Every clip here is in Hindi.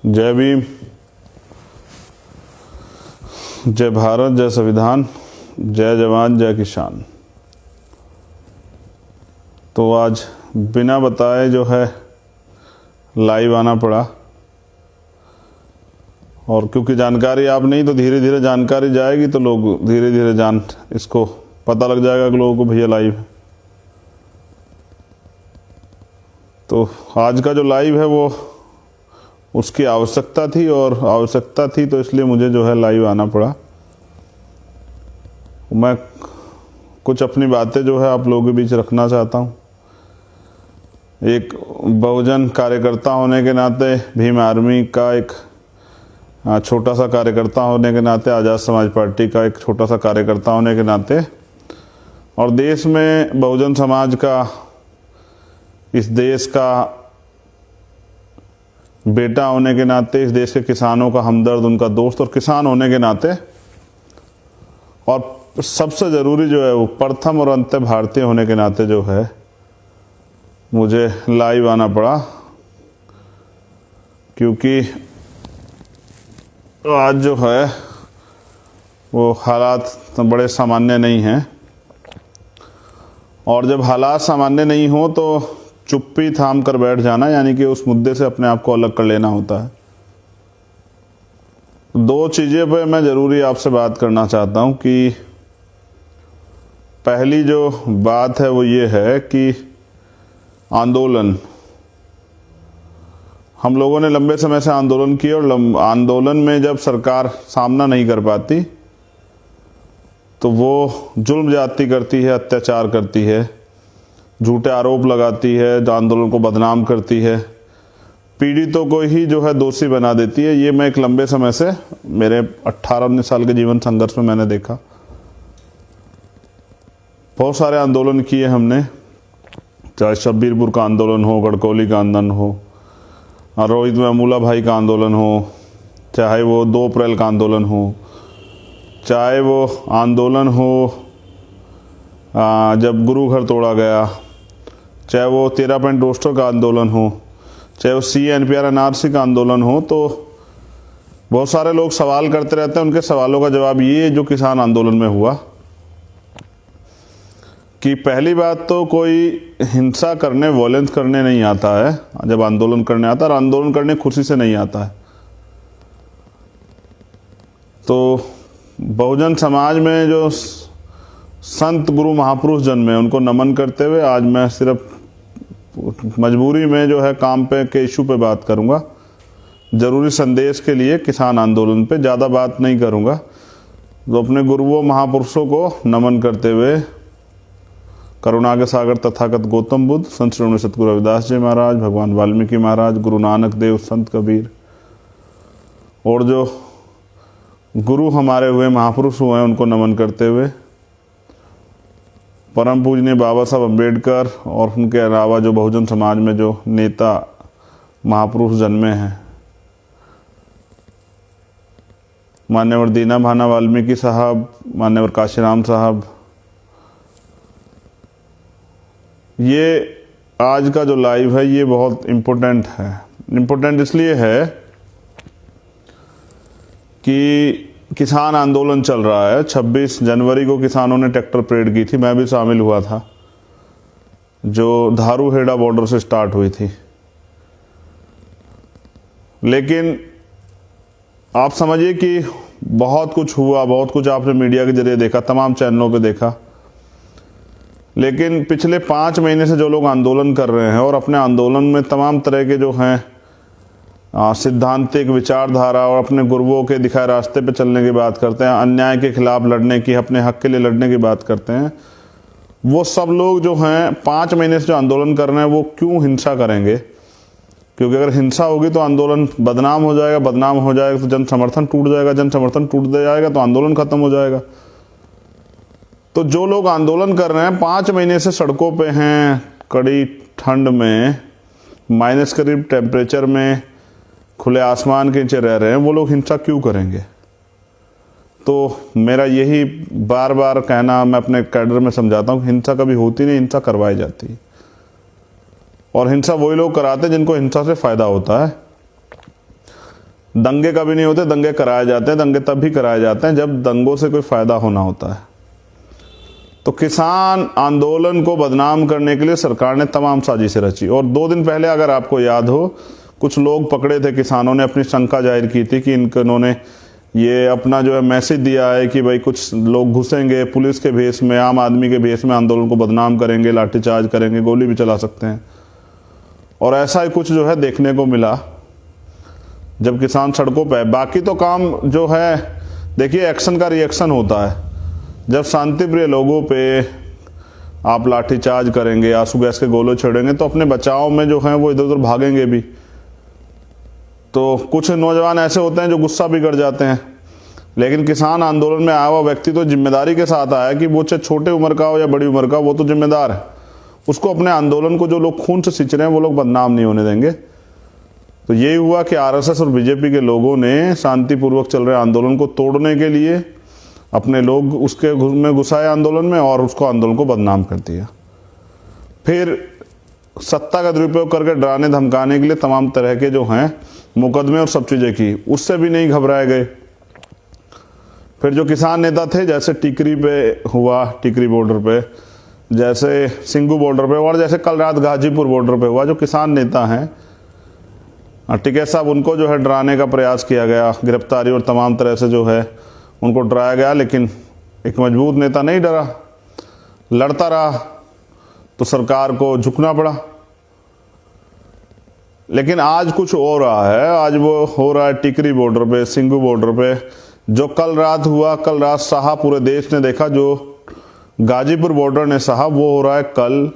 जय भीम, जय भारत, जय संविधान, जय जवान जय किसान। तो आज बिना बताए जो है लाइव आना पड़ा, और क्योंकि जानकारी आप नहीं तो धीरे धीरे जानकारी जाएगी तो लोग धीरे धीरे इसको पता लग जाएगा कि लोगों को भैया लाइव है। तो आज का जो लाइव है वो उसकी आवश्यकता थी, और आवश्यकता थी तो इसलिए मुझे जो है लाइव आना पड़ा। मैं कुछ अपनी बातें जो है आप लोगों के बीच रखना चाहता हूँ। एक बहुजन कार्यकर्ता होने के नाते, भीम आर्मी का एक छोटा सा कार्यकर्ता होने के नाते, आज़ाद समाज पार्टी का एक छोटा सा कार्यकर्ता होने के नाते, और देश में बहुजन समाज का, इस देश का बेटा होने के नाते, इस देश के किसानों का हमदर्द, उनका दोस्त और किसान होने के नाते, और सबसे ज़रूरी जो है वो प्रथम और अंत भारतीय होने के नाते जो है मुझे लाइव आना पड़ा। क्योंकि आज जो है वो हालात बड़े सामान्य नहीं हैं, और जब हालात सामान्य नहीं हो तो चुप्पी थाम कर बैठ जाना, यानी कि उस मुद्दे से अपने आप को अलग कर लेना होता है। दो चीज़ें पे मैं ज़रूरी आपसे बात करना चाहता हूँ कि पहली जो बात है वो ये है कि आंदोलन, हम लोगों ने लंबे समय से आंदोलन किए, और आंदोलन में जब सरकार सामना नहीं कर पाती तो वो जुल्म ज्यादती करती है, अत्याचार करती है, झूठे आरोप लगाती है, आंदोलन को बदनाम करती है, पीड़ितों को ही जो है दोषी बना देती है। ये मैं एक लंबे समय से, मेरे 18-19 साल के जीवन संघर्ष में मैंने देखा। बहुत सारे आंदोलन किए हमने, चाहे शब्बीरपुर का आंदोलन हो, गढ़कौली का आंदोलन हो, रोहित में अमूला भाई का आंदोलन हो, चाहे वो 2 अप्रैल का आंदोलन हो, चाहे वो आंदोलन हो जब गुरु घर तोड़ा गया, चाहे वो 13 पॉइंट रोस्टर का आंदोलन हो, चाहे वो CA-NPR NRC का आंदोलन हो। तो बहुत सारे लोग सवाल करते रहते हैं, उनके सवालों का जवाब ये जो किसान आंदोलन में हुआ कि पहली बात तो कोई हिंसा करने, वॉयलेंस करने नहीं आता है जब आंदोलन करने आता है, और आंदोलन करने खुशी से नहीं आता है। तो बहुजन समाज में जो संत गुरु महापुरुष जन्मे, उनको नमन करते हुए आज मैं सिर्फ मजबूरी में जो है काम पे के इशू पे बात करूंगा। जरूरी संदेश के लिए किसान आंदोलन पे ज़्यादा बात नहीं करूंगा। तो अपने गुरुओं महापुरुषों को नमन करते हुए, करुणा के सागर तथागत गौतम बुद्ध, संत श्री सतगुरु रविदास जी महाराज, भगवान वाल्मीकि महाराज, गुरु नानक देव, संत कबीर, और जो गुरु हमारे हुए, महापुरुष हुए हैं, उनको नमन करते हुए, परम पूजनीय बाबा साहब अम्बेडकर और उनके अलावा जो बहुजन समाज में जो नेता महापुरुष जन्मे हैं, मान्यवर दीना भाना वाल्मीकि साहब, मान्यवर काशीराम साहब, ये आज का जो लाइव है ये बहुत इम्पोर्टेंट है। इम्पोर्टेंट इसलिए है कि किसान आंदोलन चल रहा है। 26 जनवरी को किसानों ने ट्रैक्टर परेड की थी, मैं भी शामिल हुआ था, जो धारूहेड़ा बॉर्डर से स्टार्ट हुई थी। लेकिन आप समझिए कि बहुत कुछ हुआ, बहुत कुछ आपने मीडिया के जरिए देखा, तमाम चैनलों पे देखा। लेकिन पिछले 5 महीने से जो लोग आंदोलन कर रहे हैं और अपने आंदोलन में तमाम तरह के जो हैं सिद्धांतिक विचारधारा और अपने गुरुओं के दिखाए रास्ते पे चलने की बात करते हैं, अन्याय के खिलाफ लड़ने की, अपने हक के लिए लड़ने की बात करते हैं, वो सब लोग जो हैं 5 महीने से जो आंदोलन कर रहे हैं वो क्यों हिंसा करेंगे? क्योंकि अगर हिंसा होगी तो आंदोलन बदनाम हो जाएगा, बदनाम हो जाएगा तो जन समर्थन टूट जाएगा, जन समर्थन टूट जाएगा तो आंदोलन खत्म हो जाएगा। तो जो लोग आंदोलन कर रहे हैं, 5 महीने से सड़कों पे हैं, कड़ी ठंड में, माइनस करीब टेम्परेचर में, खुले आसमान के नीचे रह रहे हैं, वो लोग हिंसा क्यों करेंगे? तो मेरा यही बार बार कहना, मैं अपने कैडर में समझाता हूँ, हिंसा कभी होती नहीं, हिंसा करवाई जाती है। और हिंसा वही लोग कराते हैं जिनको हिंसा से फ़ायदा होता है। दंगे कभी नहीं होते, दंगे कराए जाते हैं। दंगे तब भी कराए जाते हैं जब दंगों से कोई फायदा होना होता है। तो किसान आंदोलन को बदनाम करने के लिए सरकार ने तमाम साजिशें रची। और 2 दिन पहले अगर आपको याद हो, कुछ लोग पकड़े थे, किसानों ने अपनी शंका जाहिर की थी कि इन्होंने ये अपना जो है मैसेज दिया है कि भाई कुछ लोग घुसेंगे पुलिस के भेष में, आम आदमी के भेष में, आंदोलन को बदनाम करेंगे, लाठीचार्ज करेंगे, गोली भी चला सकते हैं। और ऐसा ही कुछ जो है देखने को मिला जब किसान सड़कों पर। बाकी तो काम जो है देखिए, एक्शन का रिएक्शन होता है। जब शांतिप्रिय लोगों पे आप लाठीचार्ज करेंगे, आंसू गैस के गोले छोड़ेंगे, तो अपने बचाव में जो है वो इधर उधर भागेंगे भी। तो कुछ नौजवान ऐसे होते हैं जो गुस्सा भी कर जाते हैं, लेकिन किसान आंदोलन में आया हुआ व्यक्ति तो जिम्मेदारी के साथ आया कि वो चाहे छोटे उम्र का हो या बड़ी उम्र का, वो तो जिम्मेदार है। उसको अपने आंदोलन को जो लोग खून से सींच रहे हैं वो लोग बदनाम नहीं होने देंगे। तो यही हुआ कि आरएसएस और बीजेपी के लोगों ने शांतिपूर्वक चल रहे आंदोलन को तोड़ने के लिए अपने लोग उसके में घुसाए आंदोलन में और उसको आंदोलन को बदनाम कर दिया। फिर सत्ता का दुरुपयोग करके डराने धमकाने के लिए तमाम तरह के जो हैं मुकदमे और सब चीज़ें की, उससे भी नहीं घबराए गए। फिर जो किसान नेता थे, जैसे टिकरी पे हुआ, टिकरी बॉर्डर पे, जैसे सिंगू बॉर्डर पे, और जैसे कल रात गाजीपुर बॉर्डर पे हुआ, जो किसान नेता हैं टिकैत साहब, उनको जो है डराने का प्रयास किया गया, गिरफ्तारी और तमाम तरह से जो है उनको डराया गया। लेकिन एक मजबूत नेता नहीं डरा, लड़ता रहा, तो सरकार को झुकना पड़ा। लेकिन आज कुछ हो रहा है। आज वो हो रहा है टिकरी बॉर्डर पे, सिंगू बॉर्डर पे। जो कल रात हुआ, कल रात सहा पूरे देश ने देखा, जो गाजीपुर बॉर्डर ने सहा, वो हो रहा है कल।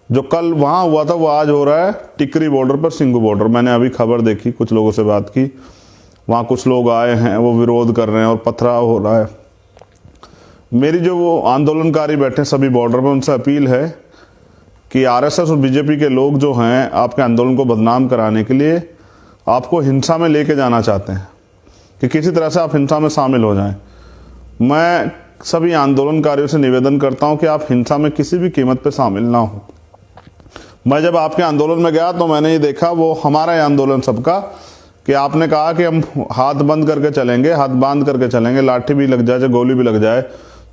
जो कल वहाँ हुआ था वो आज हो रहा है टिकरी बॉर्डर पर, सिंगू बॉर्डर। मैंने अभी खबर देखी, कुछ लोगों से बात की, वहाँ कुछ लोग आए हैं, वो विरोध कर रहे हैं और पथराव हो रहा है। मेरी जो वो आंदोलनकारी बैठे सभी बॉर्डर पे, उनसे अपील है कि आरएसएस और बीजेपी के लोग जो हैं आपके आंदोलन को बदनाम कराने के लिए आपको हिंसा में लेके जाना चाहते हैं कि किसी तरह से आप हिंसा में शामिल हो जाएं। मैं सभी आंदोलनकारियों से निवेदन करता हूं कि आप हिंसा में किसी भी कीमत पे शामिल ना हो। मैं जब आपके आंदोलन में गया तो मैंने ये देखा, वो हमारा आंदोलन सबका, कि आपने कहा कि हम हाथ बंद करके चलेंगे, हाथ बांध करके चलेंगे, लाठी भी लग जाए, गोली भी लग जाए।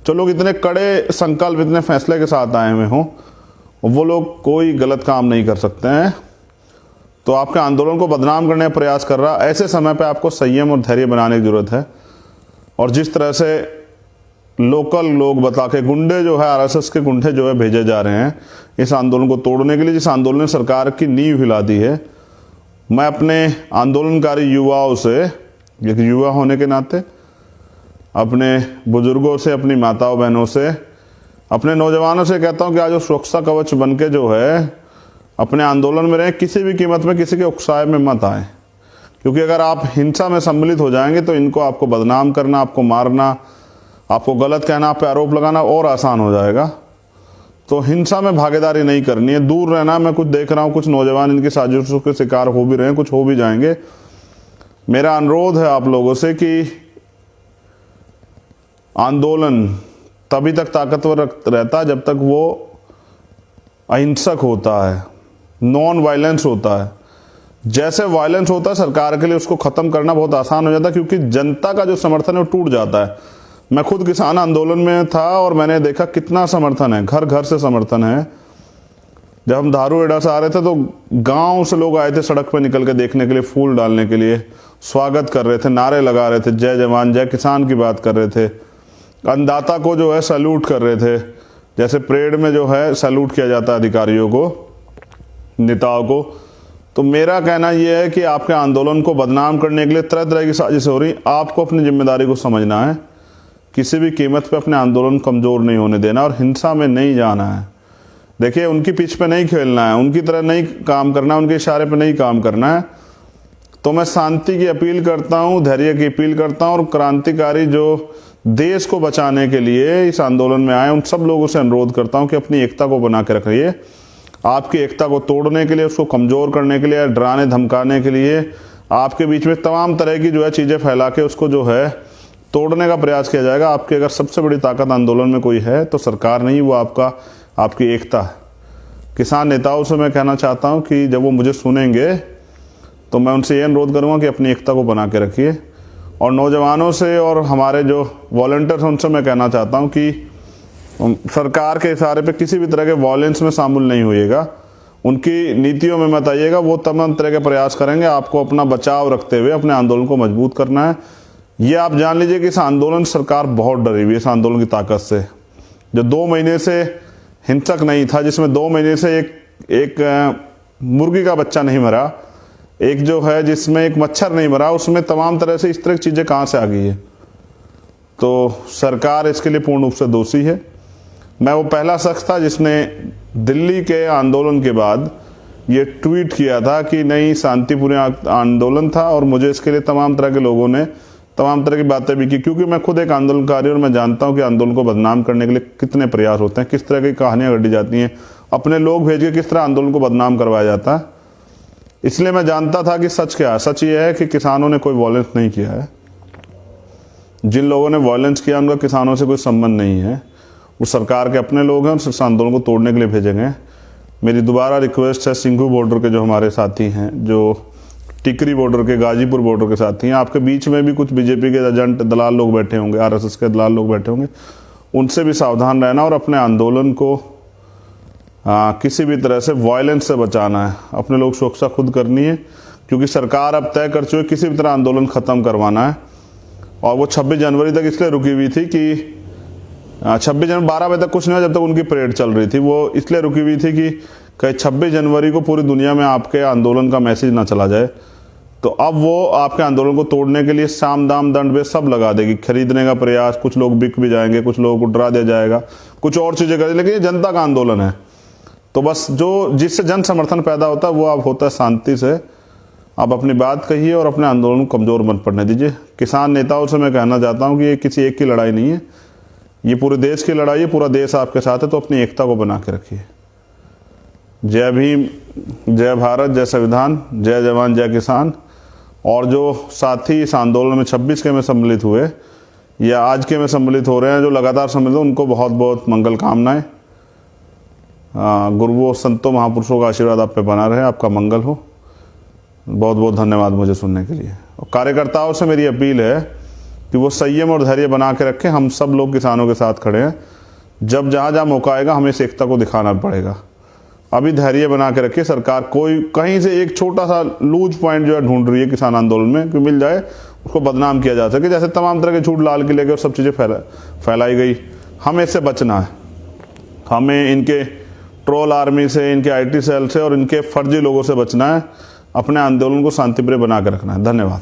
जो लोग इतने कड़े संकल्प, इतने फैसले के साथ आए हुए हों, वो लोग कोई गलत काम नहीं कर सकते हैं। तो आपके आंदोलन को बदनाम करने का प्रयास कर रहा, ऐसे समय पे आपको संयम और धैर्य बनाने की जरूरत है। और जिस तरह से लोकल लोग बता के, गुंडे जो है, आरएसएस के गुंडे जो है भेजे जा रहे हैं इस आंदोलन को तोड़ने के लिए, जिस आंदोलन ने सरकार की नींव हिला दी है, मैं अपने आंदोलनकारी युवाओं से, एक युवा होने के नाते, अपने बुजुर्गों से, अपनी माताओं बहनों से, अपने नौजवानों से कहता हूं कि आज वो सुरक्षा कवच बन के जो है अपने आंदोलन में रहें। किसी भी कीमत में किसी के उकसाए में मत आए, क्योंकि अगर आप हिंसा में सम्मिलित हो जाएंगे तो इनको आपको बदनाम करना, आपको मारना, आपको गलत कहना, आप पे आरोप लगाना और आसान हो जाएगा। तो हिंसा में भागीदारी नहीं करनी है, दूर रहना। मैं कुछ देख रहा हूँ, कुछ नौजवान इनकी साजिशों के शिकार हो भी रहे हैं, कुछ हो भी जाएंगे। मेरा अनुरोध है आप लोगों से कि आंदोलन तभी तक ताकतवर रहता है जब तक वो अहिंसक होता है, नॉन वायलेंस होता है। जैसे वायलेंस होता है सरकार के लिए उसको खत्म करना बहुत आसान हो जाता है, क्योंकि जनता का जो समर्थन है वो टूट जाता है। मैं खुद किसान आंदोलन में था और मैंने देखा कितना समर्थन है, घर घर से समर्थन है। जब हम धारूहेड़ा से आ रहे थे तो गांव से लोग आए थे सड़क पर निकल के देखने के लिए, फूल डालने के लिए, स्वागत कर रहे थे, नारे लगा रहे थे, जय जवान जय किसान की बात कर रहे थे, अन्नदाता को जो है सैल्यूट कर रहे थे, जैसे परेड में जो है सैल्यूट किया जाता है अधिकारियों को, नेताओं को। तो मेरा कहना यह है कि आपके आंदोलन को बदनाम करने के लिए तरह तरह की साजिशें हो रही। आपको अपनी जिम्मेदारी को समझना है, किसी भी कीमत पे अपने आंदोलन कमज़ोर नहीं होने देना और हिंसा में नहीं जाना है। देखिए, उनकी पिच पे नहीं खेलना है, उनकी तरह नहीं काम करना है, उनके इशारे पे नहीं काम करना है। तो मैं शांति की अपील करता हूँ, धैर्य की अपील करता हूँ, और क्रांतिकारी जो देश को बचाने के लिए इस आंदोलन में आए उन सब लोगों से अनुरोध करता हूँ कि अपनी एकता को बना के रखिए। आपकी एकता को तोड़ने के लिए, उसको कमज़ोर करने के लिए, डराने धमकाने के लिए, आपके बीच में तमाम तरह की जो है चीज़ें फैला के उसको जो है तोड़ने का प्रयास किया जाएगा। आपकी अगर सबसे बड़ी ताकत आंदोलन में कोई है तो सरकार नहीं, वो आपकी एकता है। किसान नेताओं से मैं कहना चाहता हूं कि जब वो मुझे सुनेंगे तो मैं उनसे ये अनुरोध करूँगा कि अपनी एकता को बना के रखिए। और नौजवानों से और हमारे जो वॉलंटियर्स उनसे मैं कहना चाहता हूँ कि सरकार के इशारे पे किसी भी तरह के वॉयलेंस में शामिल नहीं होइएगा, उनकी नीतियों में मत आइएगा। वो तमाम तरह के प्रयास करेंगे, आपको अपना बचाव रखते हुए अपने आंदोलन को मजबूत करना है। ये आप जान लीजिए कि इस आंदोलन सरकार बहुत डरी हुई है, इस आंदोलन की ताकत से। जो 2 महीने से हिंसक नहीं था, जिसमें 2 महीने से एक मुर्गी का बच्चा नहीं मरा, एक जो है जिसमें एक मच्छर नहीं मरा, उसमें तमाम तरह से इस तरह की चीज़ें कहाँ से आ गई है। तो सरकार इसके लिए पूर्ण रूप से दोषी है। मैं वो पहला शख्स था जिसने दिल्ली के आंदोलन के बाद ये ट्वीट किया था कि नहीं, शांतिपूर्ण आंदोलन था, और मुझे इसके लिए तमाम तरह के लोगों ने तमाम तरह की बातें भी की, क्योंकि मैं खुद एक आंदोलनकारी और मैं जानता हूं कि आंदोलन को बदनाम करने के लिए कितने प्रयास होते हैं, किस तरह की कहानियां गढ़ी जाती हैं, अपने लोग भेज के किस तरह आंदोलन को बदनाम करवाया जाता है। इसलिए मैं जानता था कि सच क्या है। सच ये है कि किसानों ने कोई वॉयलेंस नहीं किया है। जिन लोगों ने वॉयलेंस किया उनका किसानों से कोई संबंध नहीं है, वो सरकार के अपने लोग हैं और इस आंदोलन को तोड़ने के लिए भेजे गए। मेरी दोबारा रिक्वेस्ट है, सिंघू बॉर्डर के जो हमारे साथी हैं, जो टिकरी बॉर्डर के, गाजीपुर बॉर्डर के साथी हैं, आपके बीच में भी कुछ बीजेपी के एजेंट दलाल लोग बैठे होंगे, आरएसएस के दलाल लोग बैठे होंगे, उनसे भी सावधान रहना और अपने आंदोलन को किसी भी तरह से वायलेंस से बचाना है। अपने लोग सुरक्षा खुद करनी है, क्योंकि सरकार अब तय कर चुकी है किसी भी तरह आंदोलन ख़त्म करवाना है। और वो 26 जनवरी तक इसलिए रुकी हुई थी कि 26 जनवरी 12 बजे तक कुछ नहीं हुआ, जब तक उनकी परेड चल रही थी। वो इसलिए रुकी हुई थी कि कहीं 26 जनवरी को पूरी दुनिया में आपके आंदोलन का मैसेज ना चला जाए। तो अब वो आपके आंदोलन को तोड़ने के लिए साम दाम दंड वे सब लगा देगी, खरीदने का प्रयास, कुछ लोग बिक भी जाएंगे, कुछ लोगों को डरा दिया जाएगा, कुछ और चीज़ें करेंगे, लेकिन ये जनता का आंदोलन है। तो बस जो जिससे जन समर्थन पैदा होता है वो अब होता है शांति से। आप अपनी बात कहिए और अपने आंदोलन को कमज़ोर मत पड़ने दीजिए। किसान नेताओं से मैं कहना चाहता हूँ कि ये किसी एक की लड़ाई नहीं है, ये पूरे देश की लड़ाई है, पूरा देश आपके साथ है। तो अपनी एकता को बना के रखिए। जय भीम, जय भारत, जय संविधान, जय जवान, जय किसान। और जो साथी इस आंदोलन में 26 के में सम्मिलित हुए या आज के में सम्मिलित हो रहे हैं, जो लगातार सम्मिलित हो, उनको बहुत बहुत मंगल कामनाएं। गुरुओं, संतों, महापुरुषों का आशीर्वाद आप पे बना रहे, आपका मंगल हो। बहुत बहुत धन्यवाद मुझे सुनने के लिए। और कार्यकर्ताओं से मेरी अपील है कि वो संयम और धैर्य बना के रखें। हम सब लोग किसानों के साथ खड़े हैं। जब जहाँ जहाँ मौका आएगा हमें इस एकता को दिखाना पड़ेगा। अभी धैर्य बना के रखिए। सरकार कोई कहीं से एक छोटा सा लूज पॉइंट जो है ढूंढ रही है किसान आंदोलन में कि मिल जाए, उसको बदनाम किया जा सके, जैसे तमाम तरह के झूठ लाल किले के और सब चीज़ें फैलाई गई। हमें इससे बचना है। हमें इनके ट्रोल आर्मी से, इनके IT सेल से और इनके फर्जी लोगों से बचना है। अपने आंदोलन को शांतिप्रिय बना के रखना है। धन्यवाद।